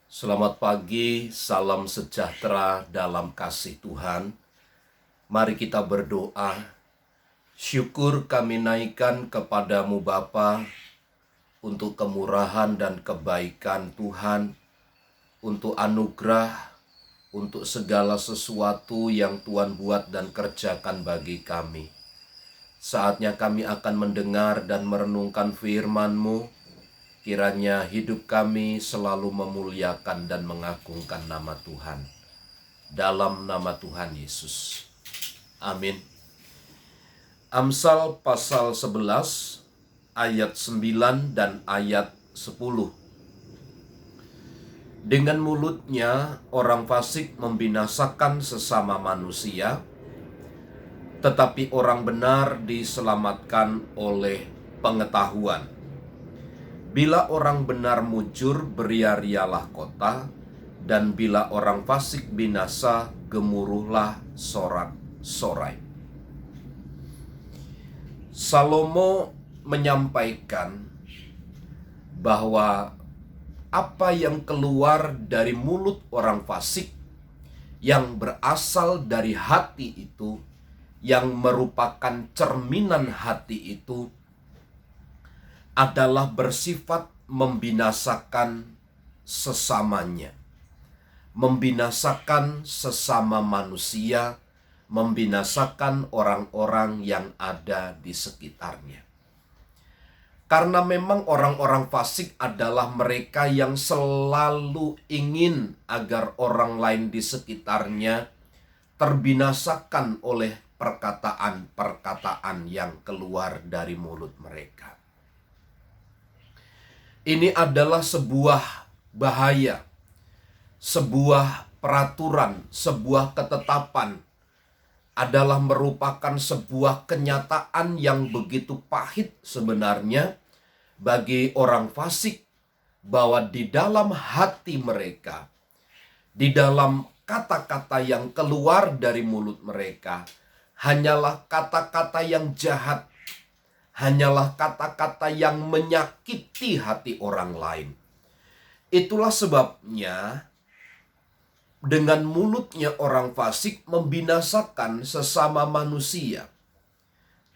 Selamat pagi, salam sejahtera dalam kasih Tuhan. Mari kita berdoa. Syukur kami naikkan kepadamu Bapa untuk kemurahan dan kebaikan Tuhan, untuk anugerah, untuk segala sesuatu yang Tuhan buat dan kerjakan bagi kami. Saatnya kami akan mendengar dan merenungkan firman-Mu. Kiranya hidup kami selalu memuliakan dan mengagungkan nama Tuhan. Dalam nama Tuhan Yesus. Amin. Amsal pasal 11 ayat 9 dan ayat 10. Dengan mulutnya orang fasik membinasakan sesama manusia, tetapi orang benar diselamatkan oleh pengetahuan. Bila orang benar mujur, beria-rialah kota, dan bila orang fasik binasa, gemuruhlah sorak-sorai. Salomo menyampaikan bahwa apa yang keluar dari mulut orang fasik, yang berasal dari hati itu, yang merupakan cerminan hati itu, adalah bersifat membinasakan sesamanya, membinasakan sesama manusia, membinasakan orang-orang yang ada di sekitarnya. Karena memang orang-orang fasik adalah mereka yang selalu ingin agar orang lain di sekitarnya terbinasakan oleh perkataan-perkataan yang keluar dari mulut mereka. Ini adalah sebuah bahaya, sebuah peraturan, sebuah ketetapan, adalah merupakan sebuah kenyataan yang begitu pahit sebenarnya bagi orang fasik, bahwa di dalam hati mereka, di dalam kata-kata yang keluar dari mulut mereka, hanyalah kata-kata yang jahat, hanyalah kata-kata yang menyakiti hati orang lain. Itulah sebabnya dengan mulutnya orang fasik membinasakan sesama manusia,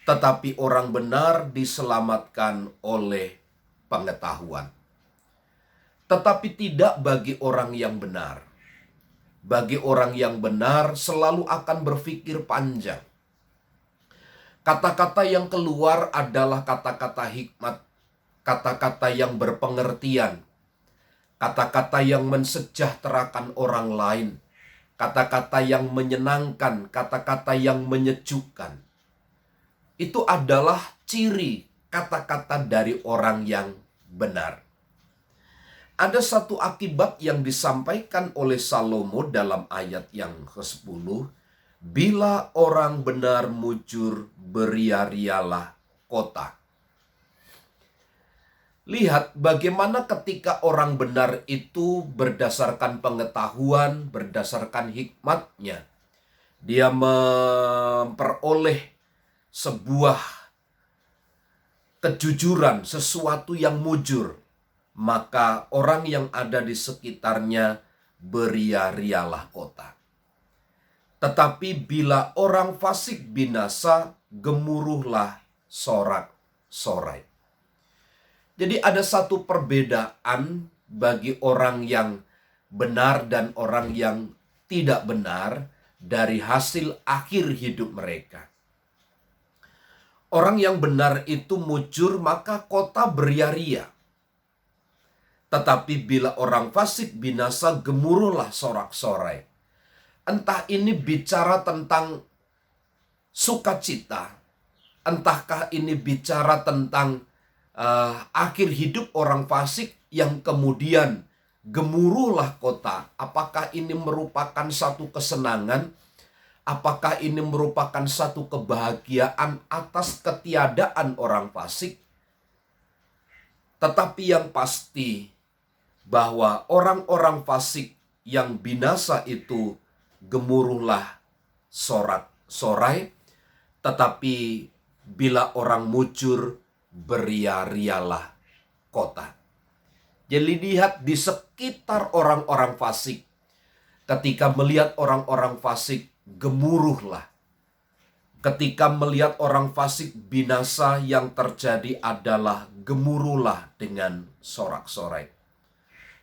tetapi orang benar diselamatkan oleh pengetahuan. Tetapi tidak bagi orang yang benar. Bagi orang yang benar selalu akan berpikir panjang. Kata-kata yang keluar adalah kata-kata hikmat, kata-kata yang berpengertian, kata-kata yang mensejahterakan orang lain, kata-kata yang menyenangkan, kata-kata yang menyejukkan. Itu adalah ciri kata-kata dari orang yang benar. Ada satu akibat yang disampaikan oleh Salomo dalam ayat yang ke-10. Bila orang benar mujur, beria-rialah kota. Lihat bagaimana ketika orang benar itu berdasarkan pengetahuan, berdasarkan hikmatnya, dia memperoleh sebuah kejujuran, sesuatu yang mujur, maka orang yang ada di sekitarnya beria-rialah kota. Tetapi bila orang fasik binasa, gemuruhlah sorak-sorai. Jadi ada satu perbedaan bagi orang yang benar dan orang yang tidak benar dari hasil akhir hidup mereka. Orang yang benar itu mujur, maka kota beria-ria. Tetapi bila orang fasik binasa, gemuruhlah sorak-sorai. Entah ini bicara tentang sukacita, entahkah ini bicara tentang akhir hidup orang fasik yang kemudian gemuruhlah kota. Apakah ini merupakan satu kesenangan? Apakah ini merupakan satu kebahagiaan atas ketiadaan orang fasik? Tetapi yang pasti bahwa orang-orang fasik yang binasa itu gemuruhlah sorak-sorai, tetapi bila orang mujur, beria-rialah kota. Jadi lihat di sekitar orang-orang fasik. Ketika melihat orang-orang fasik, gemuruhlah. Ketika melihat orang fasik binasa, yang terjadi adalah gemuruhlah dengan sorak-sorai.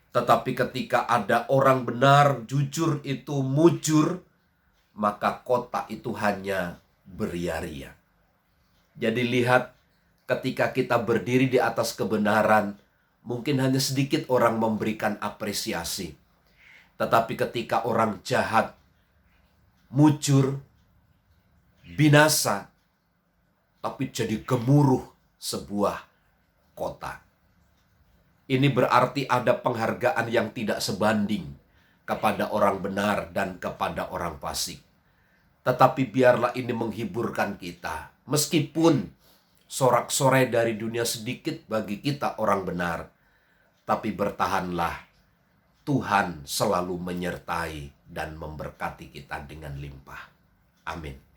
Tetapi ketika ada orang benar, jujur itu mujur, maka kota itu hanya beria-ria. Jadi lihat, ketika kita berdiri di atas kebenaran, mungkin hanya sedikit orang memberikan apresiasi. Tetapi ketika orang jahat, mujur, binasa, tapi jadi gemuruh sebuah kota. Ini berarti ada penghargaan yang tidak sebanding kepada orang benar dan kepada orang fasik. Tetapi biarlah ini menghiburkan kita. Meskipun sorak-sorai dari dunia sedikit bagi kita orang benar, tapi bertahanlah. Tuhan selalu menyertai dan memberkati kita dengan limpah. Amin.